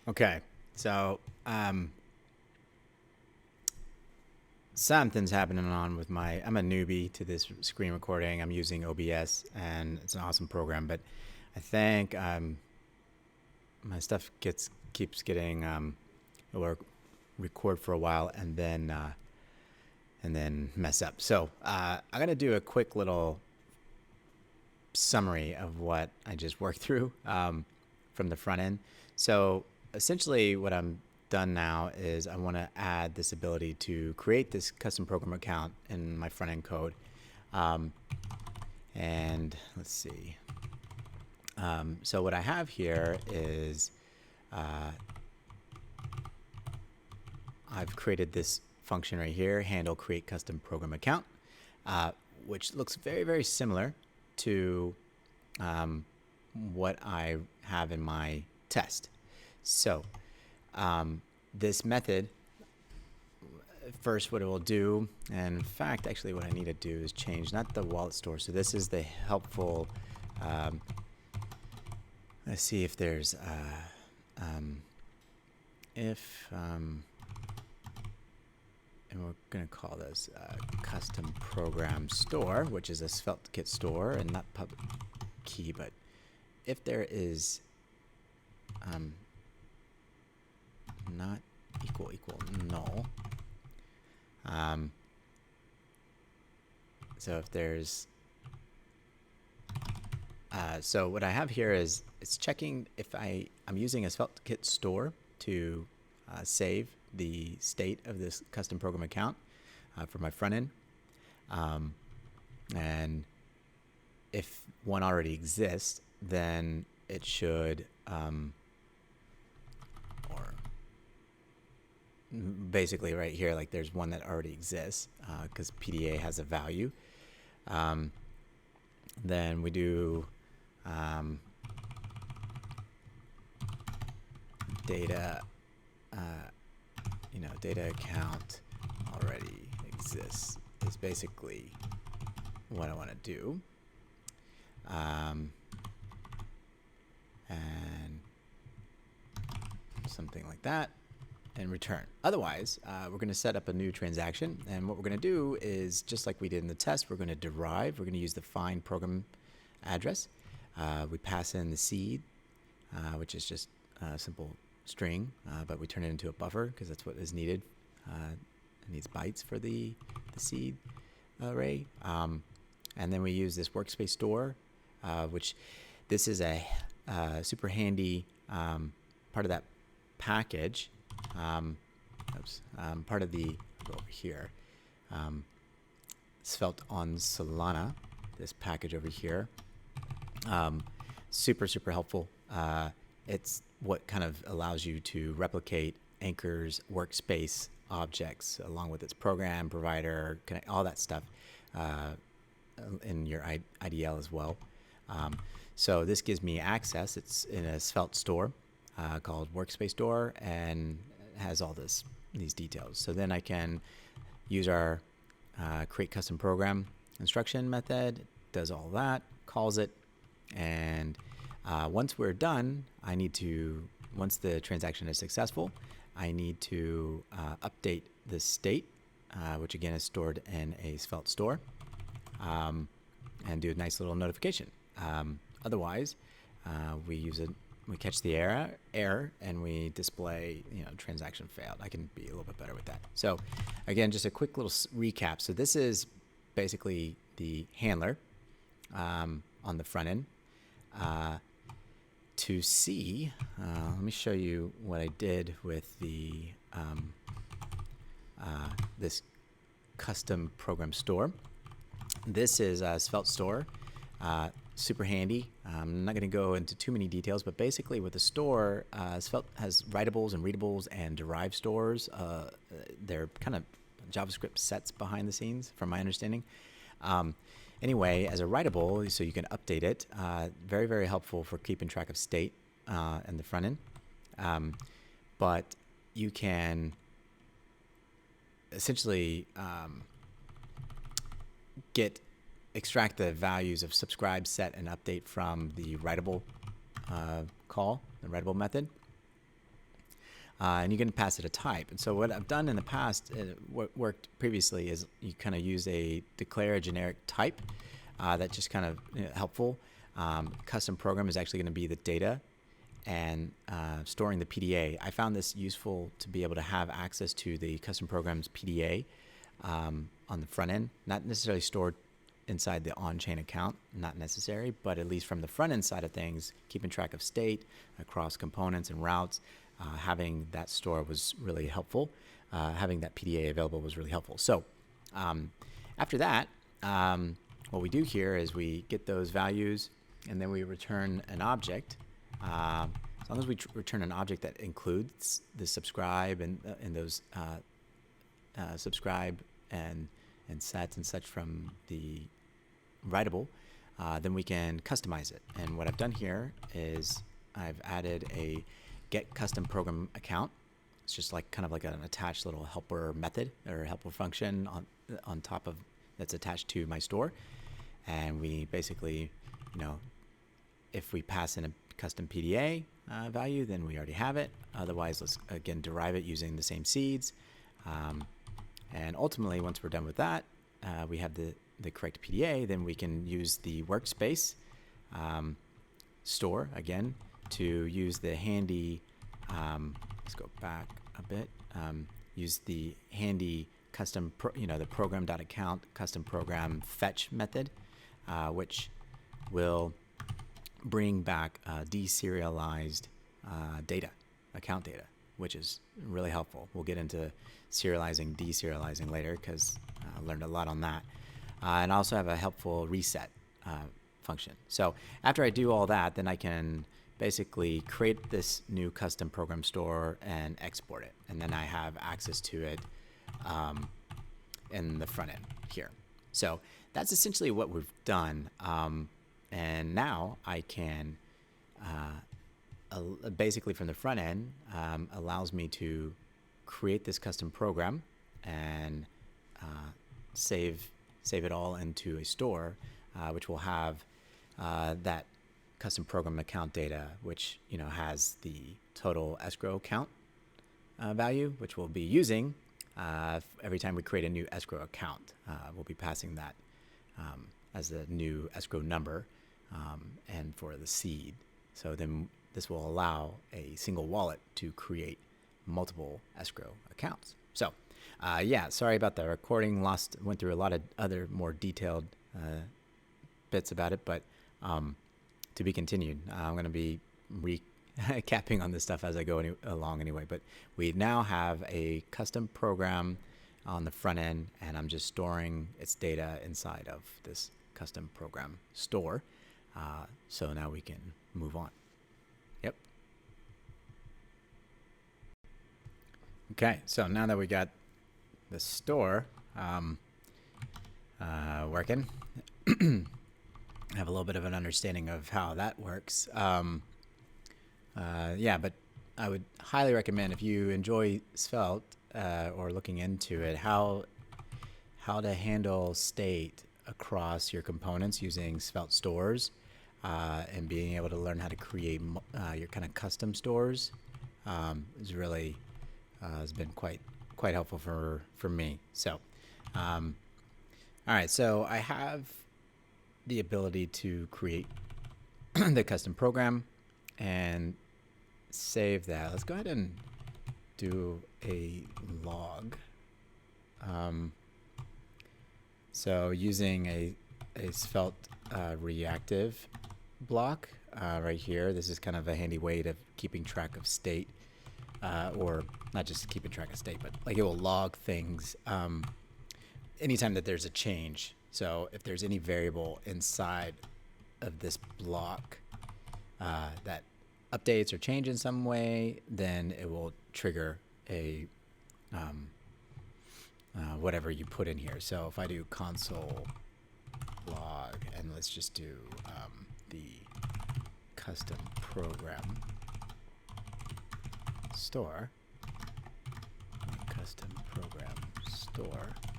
Okay, so something's happening on with my. I'm a newbie to this screen recording. I'm using OBS, and it's an awesome program, but I think my stuff keeps getting it'll record for a while and then mess up. So I'm gonna do a quick little summary of what I just worked through from the front end. So essentially what I'm done now is I want to add this ability to create this custom program account in my front end code. And let's see. So what I have here is I've created this function right here, handle create custom program account, which looks very, very similar to what I have in my test. So this method, first what it will do, and in fact, actually what I need to do is change, not the wallet store. So this is the helpful, let's see if there's, and we're going to call this custom program store, which is a SvelteKit store and not public key, but if there is not equal null, so if there's so what I have here is it's checking if I'm using a SvelteKit store to save the state of this custom program account for my front end, and if one already exists, then it should or basically right here, like there's one that already exists because PDA has a value. Then we do data, data account already exists is basically what I want to do. And something like that, and return. Otherwise, we're going to set up a new transaction, and what we're going to do is, just like we did in the test, we're going to derive. We're going to use the find program address. We pass in the seed, which is just a simple string, but we turn it into a buffer because that's what is needed. It needs bytes for the seed array. And then we use this workspace store, which this is a super handy part of that package. Part of the, go over here, Svelte on Solana, this package over here. Super helpful. It's what kind of allows you to replicate anchors workspace objects along with its program provider, all that stuff in your IDL as well. So this gives me access. It's in a Svelte store called Workspace Store, and has all these details. So then I can use our create custom program instruction method. It does all that, calls it, and once we're done, once the transaction is successful, I need to update the state, which again is stored in a Svelte store, and do a nice little notification. Otherwise, we catch the error, and we display, transaction failed. I can be a little bit better with that. So again, just a quick little recap. So this is basically the handler on the front end. To see, let me show you what I did with the this custom program store. This is a Svelte store, super handy. I'm not going to go into too many details, but basically with the store, Svelte has writables and readables and derived stores. They're kind of JavaScript sets behind the scenes, from my understanding. Anyway, as a writable, so you can update it, very, very helpful for keeping track of state in the front end. But you can essentially extract the values of subscribe, set, and update from the writable call, the writable method. and you can pass it a type. And so what I've done in the past, what worked previously, is you kind of use declare a generic type. That's just kind of helpful. Custom program is actually going to be the data and storing the PDA. I found this useful to be able to have access to the custom program's PDA on the front end, not necessarily stored inside the on-chain account, not necessary, but at least from the front end side of things, keeping track of state across components and routes, having that store was really helpful. Having that PDA available was really helpful. So after that, what we do here is we get those values and then we return an object. As long as we return an object that includes the subscribe and those subscribe and sets and such from the writable, then we can customize it. And what I've done here is I've added a get custom program account. It's just like kind of like an attached little helper method or helper function on top of that's attached to my store. And we basically, if we pass in a custom PDA value, then we already have it. Otherwise, let's again derive it using the same seeds. And ultimately, once we're done with that, we have the correct PDA, then we can use the workspace store again to use the handy, let's go back a bit, use the handy custom, the program.account custom program fetch method, which will bring back deserialized data, account data, which is really helpful. We'll get into serializing, deserializing later because I learned a lot on that. And I also have a helpful reset function. So after I do all that, then I can basically create this new custom program store and export it. And then I have access to it in the front end here. So that's essentially what we've done. And now I can basically from the front end allows me to create this custom program and save it all into a store, which will have that custom program account data, which has the total escrow account value, which we'll be using every time we create a new escrow account. We'll be passing that as the new escrow number and for the seed. So then this will allow a single wallet to create multiple escrow accounts. So yeah, sorry about the recording. Went through a lot of other more detailed bits about it, but to be continued. I'm going to be recapping on this stuff as I go along anyway. But we now have a custom program on the front end, and I'm just storing its data inside of this custom program store. So now we can move on. Yep. Okay, so now that we got the store working, I have a little bit of an understanding of how that works. Yeah, but I would highly recommend, if you enjoy Svelte or looking into it, how to handle state across your components using Svelte stores, and being able to learn how to create your kind of custom stores is really has been quite helpful for me. So, all right, so I have the ability to create the custom program and save that. Let's go ahead and do a log. So using a Svelte reactive block right here, this is kind of a handy way of keeping track of state, or not just keeping track of state, but like it will log things anytime that there's a change. So if there's any variable inside of this block that updates or change in some way, then it will trigger a whatever you put in here. So if I do console log, and let's just do the custom program store,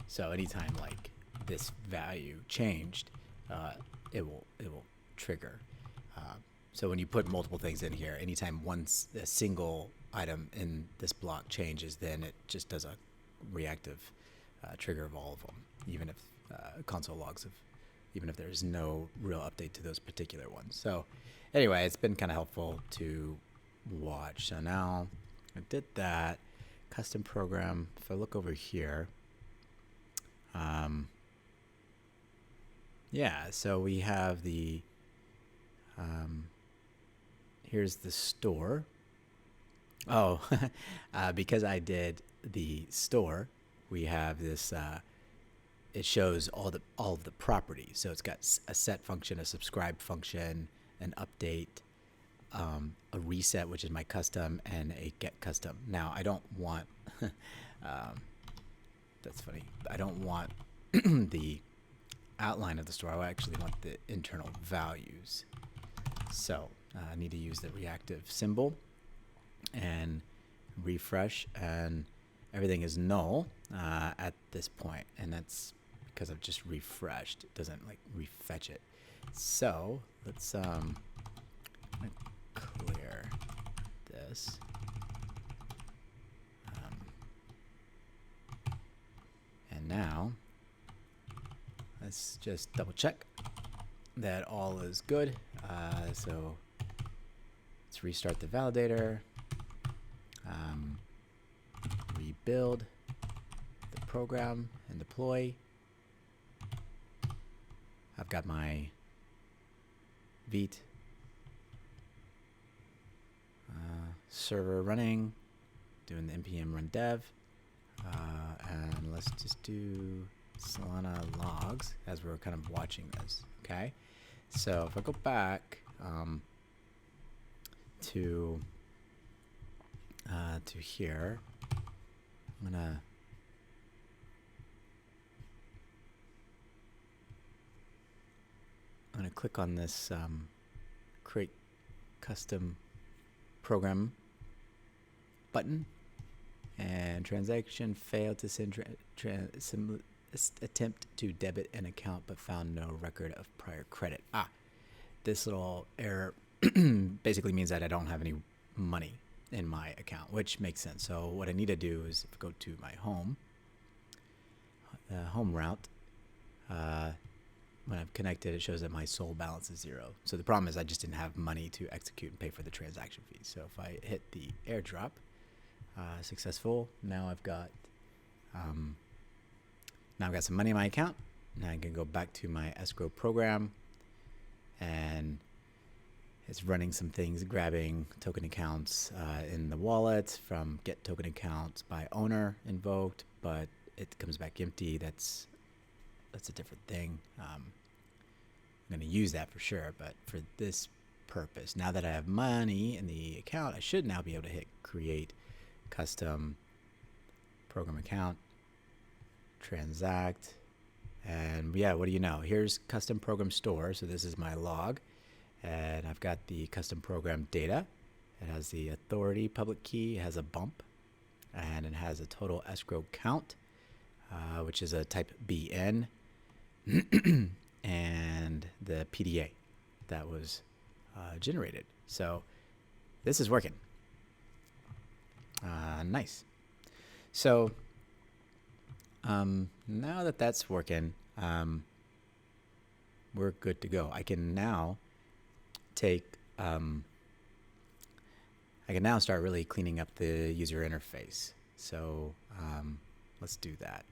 so anytime like this value changed, it will trigger. So when you put multiple things in here, anytime a single item in this block changes, then it just does a reactive trigger of all of them, even if console logs even if there's no real update to those particular ones. So anyway, it's been kind of helpful to watch. So now I did that custom program. If I look over here, yeah, so we have the here's the store. Oh, because I did the store, we have this it shows all of the properties. So it's got a set function, a subscribe function, an update, a reset, which is my custom, and a get custom. Now I don't want that's funny. I don't want the outline of the store. I actually want the internal values. So I need to use the reactive symbol and refresh, and everything is null at this point, and that's because I've just refreshed. It doesn't like refetch it. So let's clear this. And now let's just double check that all is good. So let's restart the validator, rebuild the program and deploy. I've got my Vite server running, doing the npm run dev, and let's just do Solana logs as we're kind of watching this. Okay, so if I go back to here, I'm gonna click on this create custom program button, and transaction failed to send attempt to debit an account but found no record of prior credit. This little error basically means that I don't have any money in my account, which makes sense. So what I need to do is go to my home route. When I've connected, it shows that my SOL balance is 0. So the problem is I just didn't have money to execute and pay for the transaction fees. So if I hit the airdrop, successful. Now I've got some money in my account. Now I can go back to my escrow program, and it's running some things, grabbing token accounts in the wallet from get token accounts by owner invoked, but it comes back empty. That's a different thing. I'm going to use that for sure, but for this purpose, now that I have money in the account, I should now be able to hit create custom program account, transact, and yeah, what do you know? Here's custom program store. So this is my log, and I've got the custom program data. It has the authority public key, it has a bump, and it has a total escrow count, which is a type BN, and the PDA that was generated. So this is working. Nice. So now that that's working, we're good to go. I can now start really cleaning up the user interface. So let's do that.